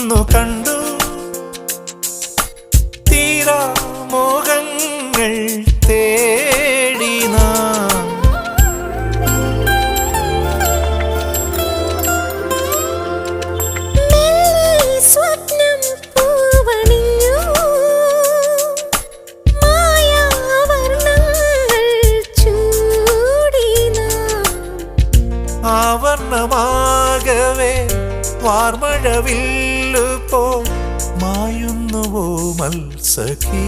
ഒന്നു കണ്ടു തീരാ മോഹങ്ങൾ തേടി നാം സ്വപ്നം പൂവണിഞ്ഞു മായാവർണ്ണങ്ങൾ ചൂടി നാം ആവർണമാകവേ വാർമഴവില്ലു പോ മായുന്നുവോ മത്സഖീ